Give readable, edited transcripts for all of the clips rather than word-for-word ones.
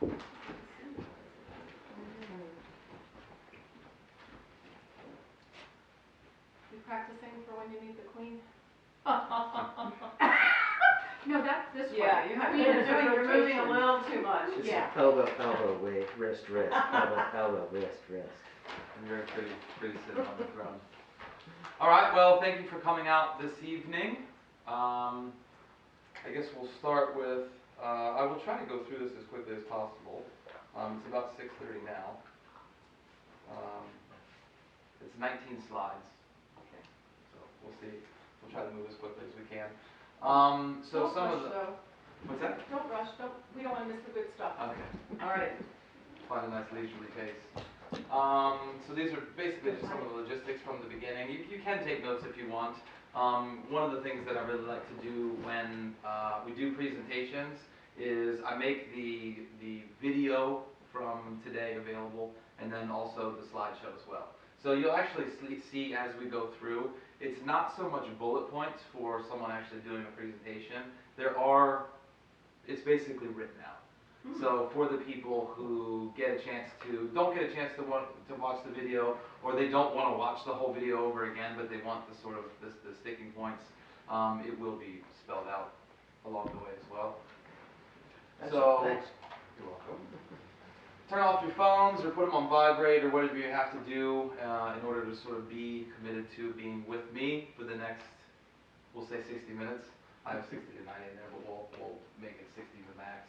You practicing for when you meet the queen? No, that's this way. Yeah, you're moving a little too much. It's Yeah. elbow, wrist, wrist, elbow, wrist, wrist. And you're pretty sitting on the throne. All right, well, thank you for coming out this evening. I guess we'll start with, I will try to go through this as quickly as possible. It's about 6:30 now. It's 19 slides. Okay. So we'll see. We'll try to move as quickly as we can. So Don't some rush, of the... though. What's that? Don't rush. We don't want to miss the good stuff. Okay. All right. Find a nice leisurely pace. So these are basically just some of the logistics from the beginning. You can take notes if you want. One of the things that I really like to do when we do presentations is I make the video from today available, and then also the slideshow as well. So you'll actually see as we go through, it's not so much bullet points for someone actually doing a presentation. It's basically written out. So for the people who don't get a chance to watch the video, or they don't want to watch the whole video over again, but they want the sort of the sticking points, it will be spelled out along the way as well. So Thanks. you're welcome. Turn off your phones or put them on vibrate or whatever you have to do in order to sort of be committed to being with me for the next, we'll say 60 minutes. I have 60 to 90 in there, but we'll make it 60 the max.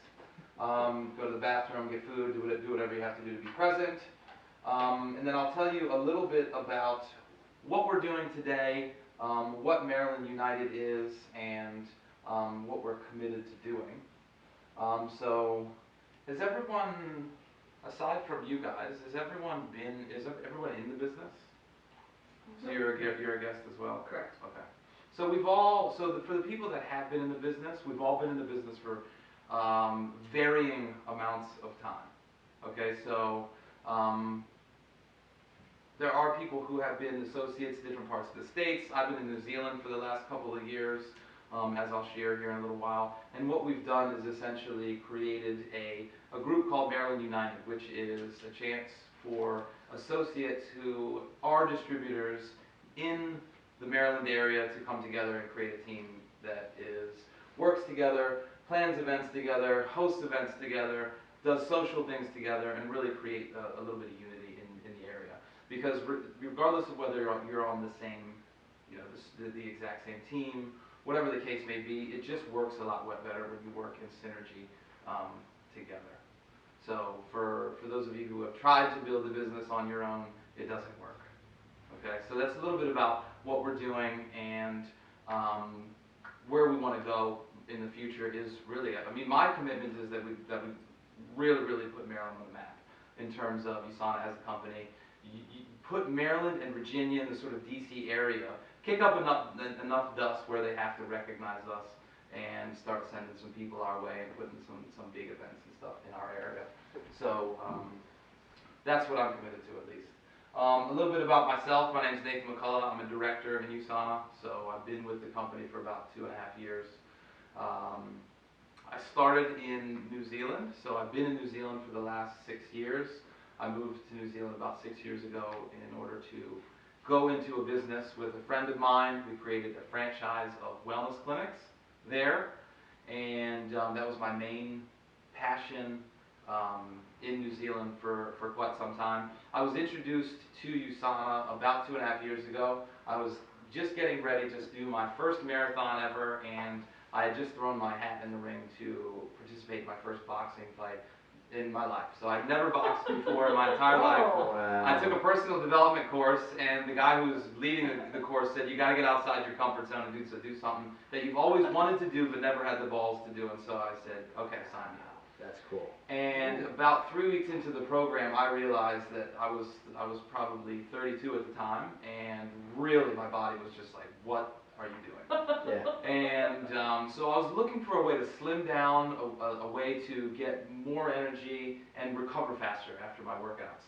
Go to the bathroom, get food, do whatever you have to do to be present. And then I'll tell you a little bit about what we're doing today, what Maryland United is, and what we're committed to doing. So has everyone, aside from you guys, is everyone in the business? So you're a guest as well? Correct. Okay. So for the people that have been in the business, we've all been in the business for varying amounts of time. Okay, so there are people who have been associates in different parts of the States. I've been in New Zealand for the last couple of years, as I'll share here in a little while. And what we've done is essentially created a group called Maryland United, which is a chance for associates who are distributors in the Maryland area to come together and create a team that works together, plans events together, hosts events together, does social things together, and really create a little bit of unity in the area. Because regardless of whether you're on the same, the exact same team, whatever the case may be, it just works a lot better when you work in synergy together. So for those of you who have tried to build a business on your own, it doesn't work. Okay, so that's a little bit about what we're doing and where we want to go in the future is really, my commitment is that we really, really put Maryland on the map in terms of USANA as a company. You put Maryland and Virginia in the sort of DC area, kick up enough dust where they have to recognize us and start sending some people our way and putting some big events and stuff in our area. So that's what I'm committed to, at least. A little bit about myself. My name is Nathan McCullough. I'm a director in USANA, so I've been with the company for about 2.5 years. I started in New Zealand, so I've been in New Zealand for the last 6 years. I moved to New Zealand about 6 years ago in order to go into a business with a friend of mine. We created a franchise of wellness clinics there, and that was my main passion in New Zealand for quite some time. I was introduced to USANA about 2.5 years ago. I was just getting ready to do my first marathon ever, and I had just thrown my hat in the ring to participate in my first boxing fight in my life. So I'd never boxed before in my entire life. Wow. I took a personal development course, and the guy who was leading the course said, you got to get outside your comfort zone and do something that you've always wanted to do but never had the balls to do. And so I said, okay, sign me up. That's cool. And about 3 weeks into the program, I realized that I was probably 32 at the time, and really my body was just like, what are you doing? Yeah. And so I was looking for a way to slim down, a way to get more energy and recover faster after my workouts.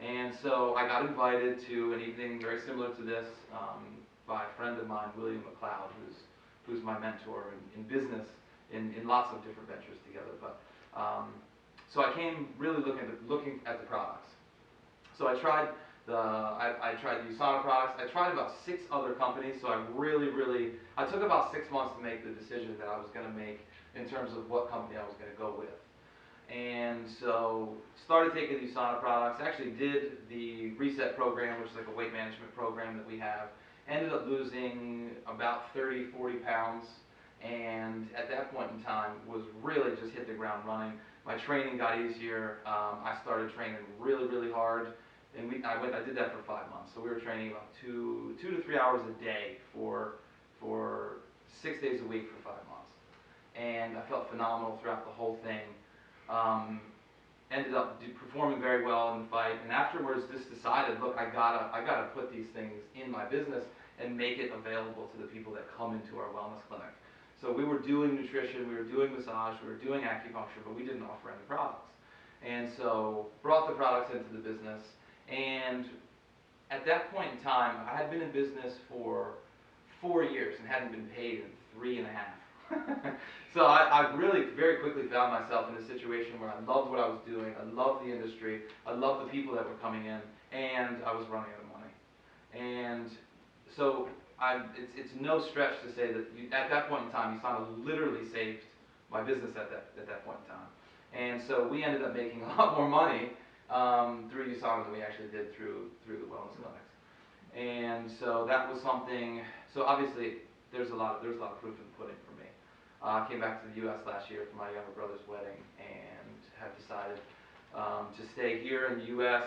And so I got invited to an evening very similar to this by a friend of mine, William McLeod, who's my mentor in business, in lots of different ventures together. But So I came really looking at the products. So I tried I tried the USANA products. I tried about 6 other companies. So I took about 6 months to make the decision that I was going to make in terms of what company I was going to go with. And so started taking the USANA products. Actually did the Reset program, which is like a weight management program that we have. Ended up losing about 30, 40 pounds. And at that point in time was really just hit the ground running. My training got easier. I started training really hard. And I did that for 5 months. So we were training about 2 to 3 hours a day for 6 days a week for 5 months. And I felt phenomenal throughout the whole thing. Ended up performing very well in the fight, and afterwards just decided, look, I gotta put these things in my business and make it available to the people that come into our wellness clinic. So we were doing nutrition, we were doing massage, we were doing acupuncture, but we didn't offer any products. And so brought the products into the business, and at that point in time, I had been in business for 4 years and hadn't been paid in 3.5. So I really very quickly found myself in a situation where I loved what I was doing, I loved the industry, I loved the people that were coming in, and I was running out of money. And so it's no stretch to say that at that point in time, USANA literally saved my business at that point in time. And so we ended up making a lot more money through USANA than we actually did through the wellness clinics. And so that was something. So obviously there's a lot of proof in the pudding for me. I came back to the U.S. last year for my younger brother's wedding and have decided to stay here in the U.S.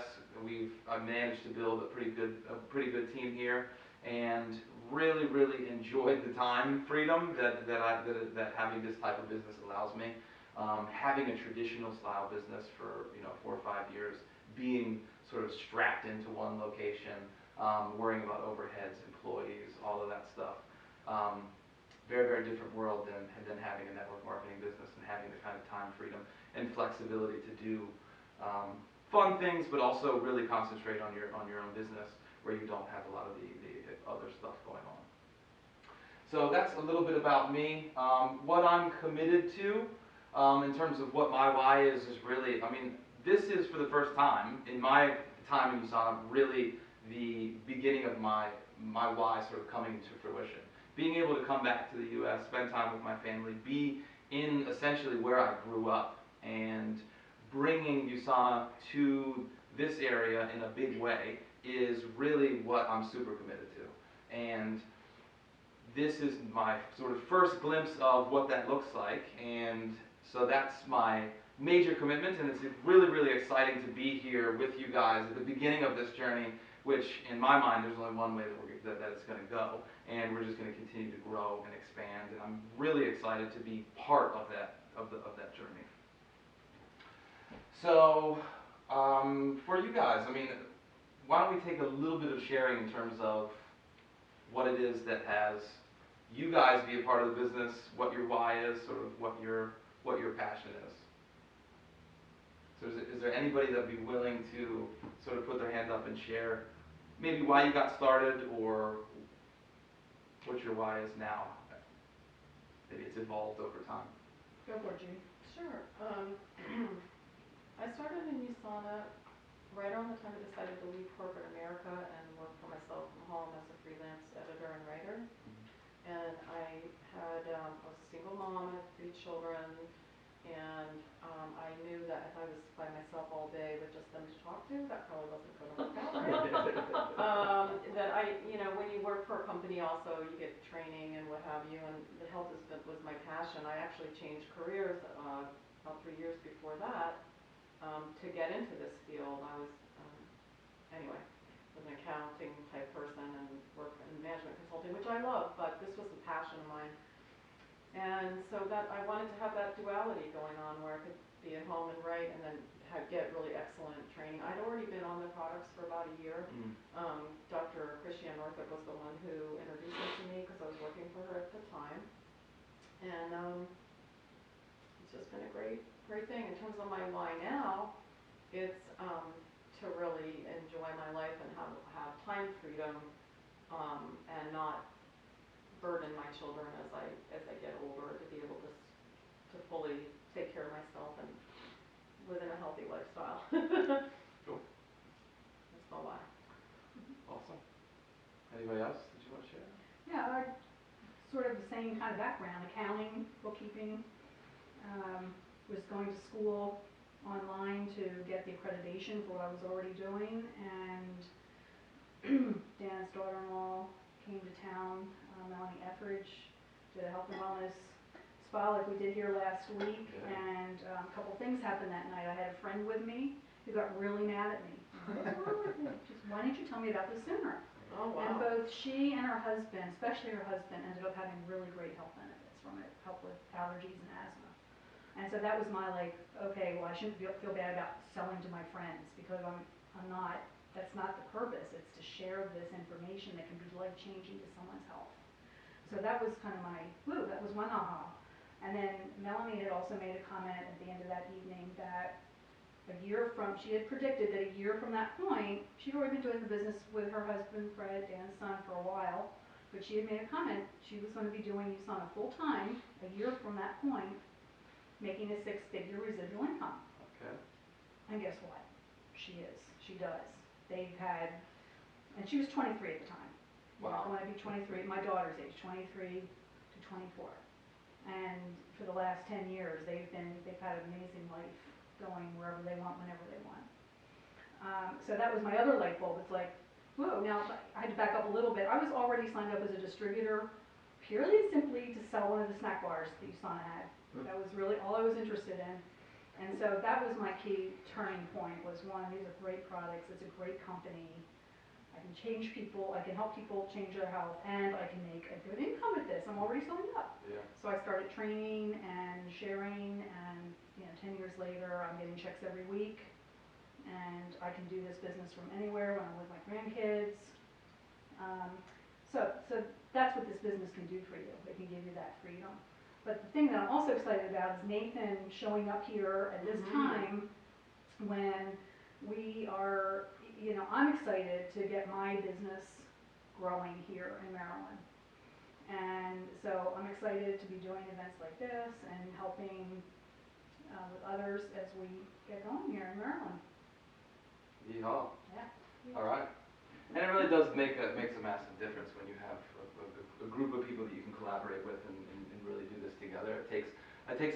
I've managed to build a pretty good team here, and really enjoyed the time freedom that having this type of business allows me. Having a traditional style business for 4 or 5 years, being sort of strapped into one location, worrying about overheads, employees, all of that stuff. Very different world than having a network marketing business and having the kind of time freedom and flexibility to do fun things, but also really concentrate on your own business where you don't have a lot of the other stuff going on. So that's a little bit about me. What I'm committed to in terms of what my why is really, this is for the first time in my time in USANA really the beginning of my why sort of coming to fruition. Being able to come back to the U.S., spend time with my family, be in essentially where I grew up, and bringing USANA to this area in a big way is really what I'm super committed to. And this is my sort of first glimpse of what that looks like, and so that's my major commitment, and it's really exciting to be here with you guys at the beginning of this journey, which in my mind there's only one way that it's going to go, and we're just going to continue to grow and expand, and I'm really excited to be part of that journey. So for you guys, why don't we take a little bit of sharing in terms of what it is that has you guys be a part of the business, what your why is, sort of what your passion is. So is there anybody that would be willing to sort of put their hand up and share maybe why you got started or what your why is now? Maybe it's evolved over time. Go for it, Judy. Sure. I started in USANA right around the time I decided to leave corporate America and work for myself from home as a freelance editor and writer. And I was a single mom, I had 3 children, and I knew that if I was by myself all day with just them to talk to, that probably wasn't going to work out right. When you work for a company also, you get training and what have you, and the health was my passion. I actually changed careers about 3 years before that to get into this field. I was, was an accounting type person and worked in management consulting, which I love, but this was a passion of mine. And so that I wanted to have that duality going on where I could be at home and write and then get really excellent training. I'd already been on the products for about a year. Dr. Christiane Northrup was the one who introduced it to me because I was working for her at the time. And it's just been a great thing. In terms of my why now, it's to really enjoy my life and have time freedom and not burden my children as I get older, to be able to fully take care of myself and live same kind of background, accounting, bookkeeping. Was going to school online to get the accreditation for what I was already doing, and Dan's daughter-in-law came to town, Melanie Etheridge, did a health and wellness spa like we did here last week, and a couple things happened that night. I had a friend with me who got really mad at me. What's wrong with me? She said, why didn't you tell me about this sooner? Oh, wow. And both she and her husband, especially her husband, ended up having really great health benefits from it, help with allergies and asthma. And so that was my like, okay, well I shouldn't feel bad about selling to my friends, because I'm not, that's not the purpose. It's to share this information that can be life-changing to someone's health. So that was kind of my, woo, that was one aha. And then Melanie had also made a comment at the end of that evening that she had predicted that a year from that point, she'd already been doing the business with her husband, Fred, Dan's son, for a while, but she had made a comment, she was going to be doing USANA full time, a year from that point, making a 6-figure residual income. Okay. And guess what? She is. She does. They've had, and she was 23 at the time. Wow. Going to be 23, my daughter's age, 23 to 24. And for the last 10 years, they've had an amazing life going wherever they want, whenever they want. So that was my other light bulb. It's like, whoa, now I had to back up a little bit. I was already signed up as a distributor purely and simply to sell one of the snack bars that USANA had. That was really all I was interested in. And so that was my key turning point, was one, these are great products, it's a great company, I can change people, I can help people change their health, and I can make a good income with this. I'm already signed up. Yeah. So I started training and sharing, and 10 years later, I'm getting checks every week, and I can do this business from anywhere when I'm with my grandkids. So that's what this business can do for you. It can give you that freedom. But the thing that I'm also excited about is Nathan showing up here at this time when we are, I'm excited to get my business growing here in Maryland. And so I'm excited to be doing events like this and helping with others as we get going here in Maryland. Yeehaw. Yeah. All right. And it really does makes a massive difference when you have a group of people that you can collaborate with and really do this together. It takes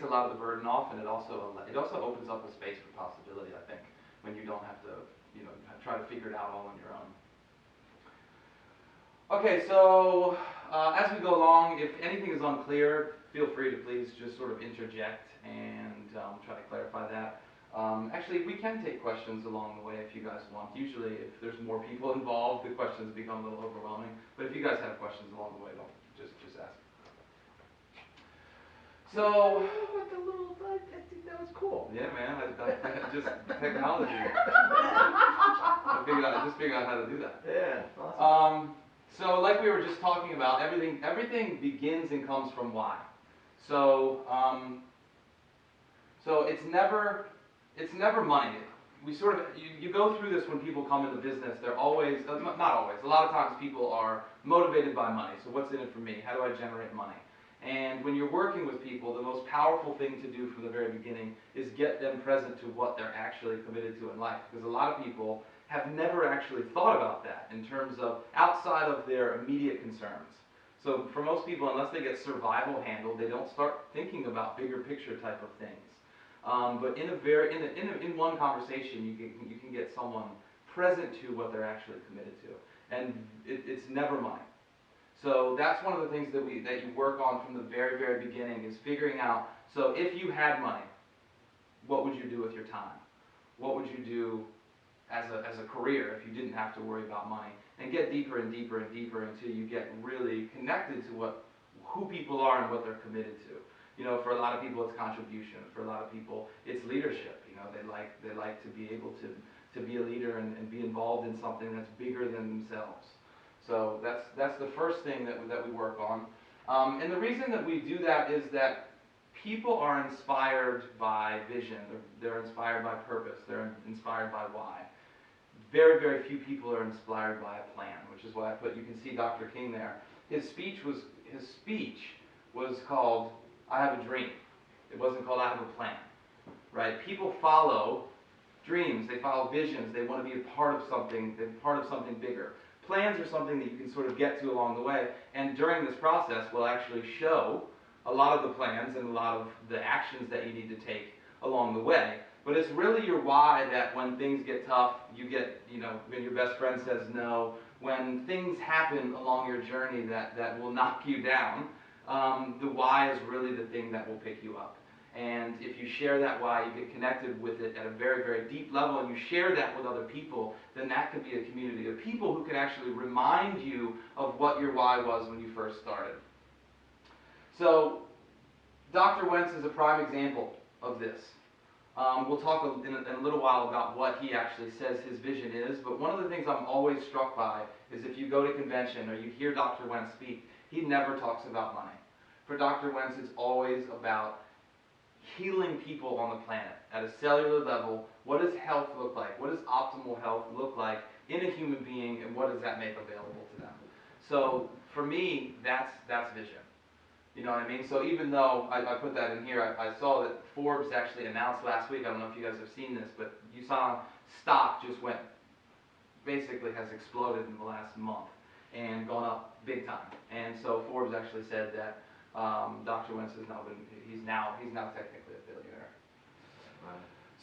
a lot of the burden off, and it also opens up a space for possibility, I think, when you don't have to try to figure it out all on your own. Okay, so as we go along, if anything is unclear, feel free to please just sort of interject and try to clarify that. Actually, we can take questions along the way if you guys want. Usually, if there's more people involved, the questions become a little overwhelming. But if you guys have questions along the way, don't just ask. So, I think that was cool. yeah, man, I just technology. I just figured out how to do that. Yeah, awesome. So, like we were just talking about, everything begins and comes from why. So, it's never money. We sort of, you go through this when people come into business. They're always, not always, a lot of times people are motivated by money. So what's in it for me? How do I generate money? And when you're working with people, the most powerful thing to do from the very beginning is get them present to what they're actually committed to in life. Because a lot of people have never actually thought about that in terms of outside of their immediate concerns. So for most people, unless they get survival handled, they don't start thinking about bigger picture type of things. But in one conversation, you can get someone present to what they're actually committed to, and it's never money. So that's one of the things that you work on from the very, very beginning, is figuring out. So if you had money, what would you do with your time? What would you do as a career if you didn't have to worry about money? And get deeper and deeper and deeper until you get really connected to who people are and what they're committed to. For a lot of people, it's contribution. For a lot of people, it's leadership. They like to be able to be a leader and be involved in something that's bigger than themselves. So that's the first thing that we work on. And the reason that we do that is that people are inspired by vision. They're inspired by purpose. They're inspired by why. Very, very few people are inspired by a plan, which is why you can see Dr. King there. His speech was called I Have a Dream. It wasn't called I Have a Plan, right? People follow dreams, they follow visions, they want to be a part of something, they're part of something bigger. Plans are something that you can sort of get to along the way, and during this process we'll actually show a lot of the plans and a lot of the actions that you need to take along the way. But it's really your why that when things get tough, you get, when your best friend says no, when things happen along your journey that will knock you down, the why is really the thing that will pick you up. And if you share that why, you get connected with it at a very, very deep level, and you share that with other people, then that could be a community of people who can actually remind you of what your why was when you first started. So, Dr. Wentz is a prime example of this. We'll talk in a little while about what he actually says his vision is, but one of the things I'm always struck by is if you go to convention or you hear Dr. Wentz speak, he never talks about money. For Dr. Wentz, it's always about healing people on the planet at a cellular level. What does health look like? What does optimal health look like in a human being, and what does that make available to them? So for me, that's vision. You know what I mean? So even though I put that in here, I saw that Forbes actually announced last week, I don't know if you guys have seen this, but you saw stock just basically has exploded in the last month and gone up big time. And so Forbes actually said that Dr. Wentz has he's now technically a billionaire.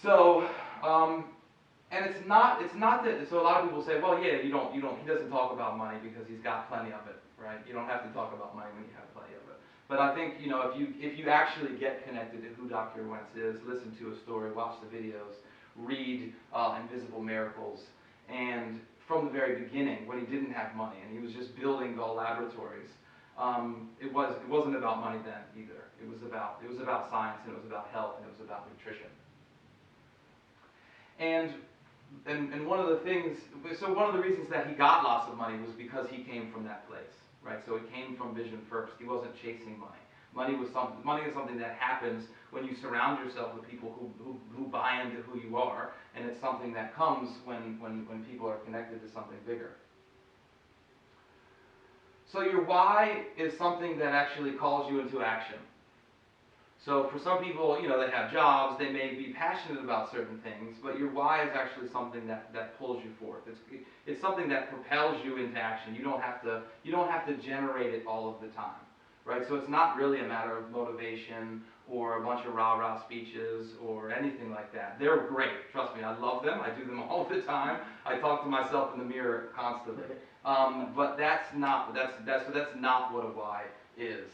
So, and it's not that, so a lot of people say, well, yeah, he doesn't talk about money because he's got plenty of it, right? You don't have to talk about money when you have plenty of it. But I think, if you actually get connected to who Dr. Wentz is, listen to a story, watch the videos, read Invisible Miracles, and from the very beginning, when he didn't have money and he was just building Gall Laboratories, it wasn't about money then either. It was about science, and it was about health, and it was about nutrition. And one of the things, so one of the reasons that he got lots of money was because he came from that place, right? So it came from vision first. He wasn't chasing money. Money is something that happens when you surround yourself with people who buy into who you are, and it's something that comes when people are connected to something bigger. So your why is something that actually calls you into action. So for some people, they have jobs, they may be passionate about certain things, but your why is actually something that pulls you forth. It's something that propels you into action. You don't have to generate it all of the time, right? So it's not really a matter of motivation or a bunch of rah-rah speeches or anything like that. They're great, trust me, I love them, I do them all the time. I talk to myself in the mirror constantly. But that's not what a why is.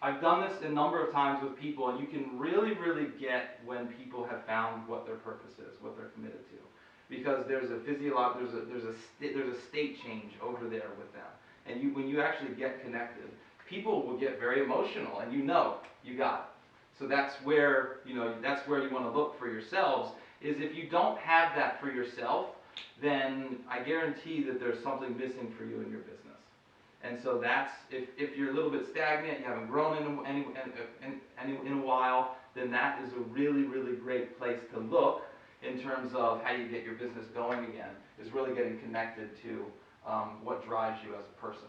I've done this a number of times with people, and you can really, really get when people have found what their purpose is, what they're committed to, because there's a state change over there with them, and when you actually get connected, people will get very emotional, and you got it. So that's where you want to look for yourselves. Is if you don't have that for yourself, then I guarantee that there's something missing for you in your business. And so that's, if you're a little bit stagnant, you haven't grown in a while, then that is a really, really great place to look in terms of how you get your business going again, is really getting connected to what drives you as a person.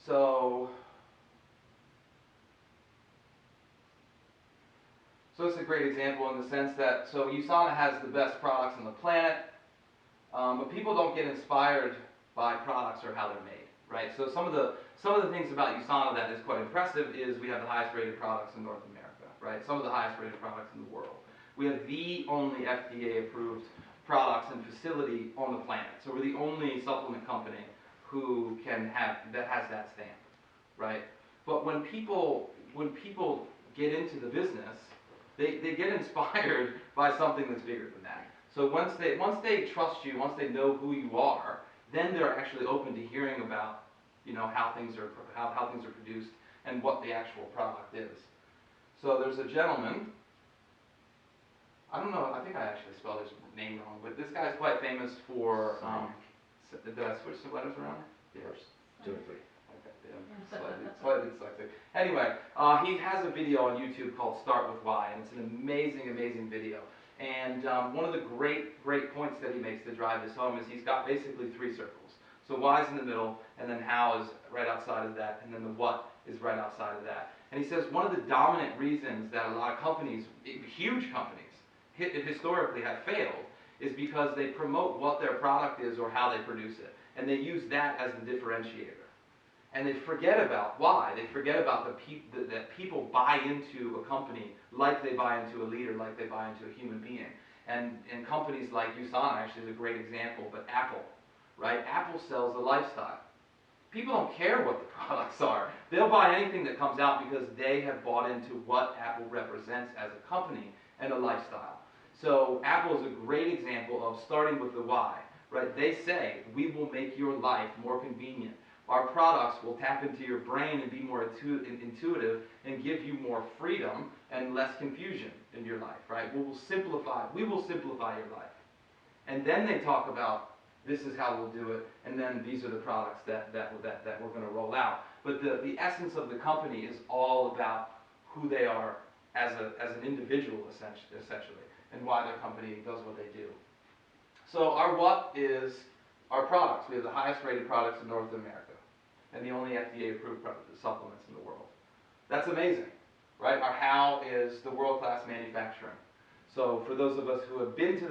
So it's a great example in the sense that, so USANA has the best products on the planet, but people don't get inspired by products or how they're made, right? So some of the things about USANA that is quite impressive is we have the highest rated products in North America, right? Some of the highest rated products in the world. We have the only FDA approved products and facility on the planet. So we're the only supplement company that has that stamp, right? But when people get into the business, they get inspired by something that's bigger than that. So once they trust you, once they know who you are, then they're actually open to hearing about, how things are produced and what the actual product is. So there's a gentleman, I don't know, I think I actually spelled his name wrong, but this guy's quite famous for, did I switch the letters around? Yes, 2 and 3. Okay, yeah, slightly dyslexic. Anyway, he has a video on YouTube called Start With Why, and it's an amazing, amazing video. And one of the great points that he makes to drive this home is he's got basically 3 circles. So why's in the middle, and then how is right outside of that, and then the what is right outside of that. And he says one of the dominant reasons that a lot of companies, huge companies, historically have failed is because they promote what their product is or how they produce it. And they use that as the differentiator. And they forget about why. They forget about that people buy into a company like they buy into a leader, like they buy into a human being. And companies like USANA actually is a great example, but Apple, right? Apple sells a lifestyle. People don't care what the products are. They'll buy anything that comes out because they have bought into what Apple represents as a company and a lifestyle. So Apple is a great example of starting with the why, right? They say, we will make your life more convenient. Our products will tap into your brain and be more intuitive and give you more freedom and less confusion in your life, right? We will simplify your life. And then they talk about, this is how we'll do it, and then these are the products that we're going to roll out. But the essence of the company is all about who they are as an individual, essentially, and why their company does what they do. So our what is our products. We have the highest rated products in North America and the only FDA approved supplements in the world. That's amazing, right? Our how is the world-class manufacturing. So for those of us who have been to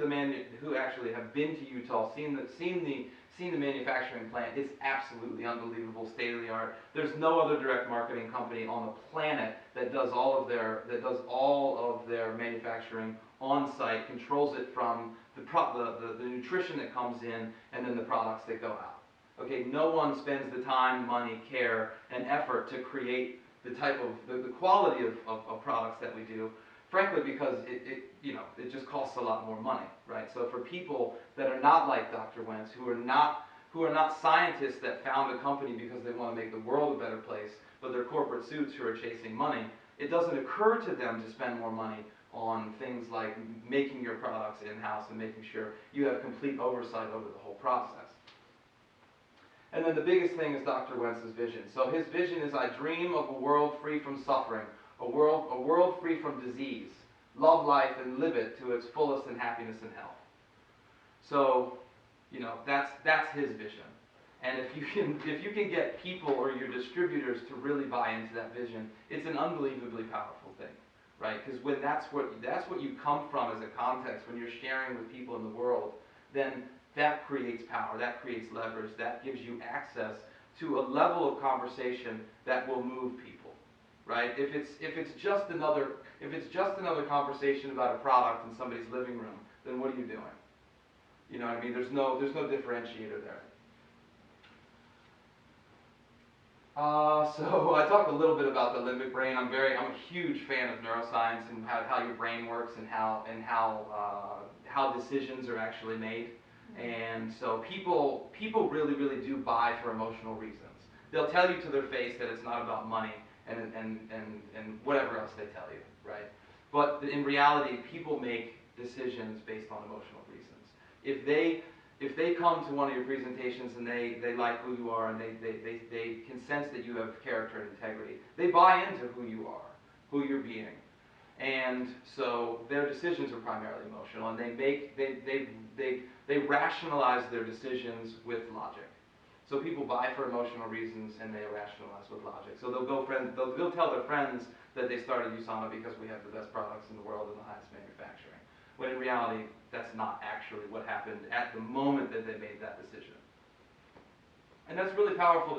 who actually have been to Utah, seen the manufacturing plant, it's absolutely unbelievable, state of the art. There's no other direct marketing company on the planet that does all of their manufacturing on site, controls it from the nutrition that comes in and then the products that go out. Okay, no one spends the time, money, care, and effort to create the type of the quality of products that we do. Frankly, because it just costs a lot more money, right? So for people that are not like Dr. Wentz, who are not scientists that found a company because they want to make the world a better place, but they're corporate suits who are chasing money, it doesn't occur to them to spend more money on things like making your products in-house and making sure you have complete oversight over the whole process. And then the biggest thing is Dr. Wentz's vision. So his vision is, I dream of a world free from suffering, a world free from disease. Love life and live it to its fullest in happiness and health. So, that's his vision. And if you can get people or your distributors to really buy into that vision, it's an unbelievably powerful thing, right? Because when that's what you come from as a context, when you're sharing with people in the world, then that creates power, that creates leverage, that gives you access to a level of conversation that will move people, right? If it's just another conversation about a product in somebody's living room, then what are you doing? You know what I mean? There's no differentiator there. So I talked a little bit about the limbic brain. I'm a huge fan of neuroscience and how your brain works and how decisions are actually made. And so people really, really do buy for emotional reasons. They'll tell you to their face that it's not about money and whatever else they tell you, right? But in reality, people make decisions based on emotional reasons. If they come to one of your presentations and they like who you are and they can sense that you have character and integrity, they buy into who you are, who you're being. And so their decisions are primarily emotional, and they rationalize their decisions with logic. So people buy for emotional reasons and they rationalize with logic. So they'll tell their friends that they started USANA because we have the best products in the world and the highest manufacturing. When in reality, that's not actually what happened at the moment that they made that decision. And that's really powerful.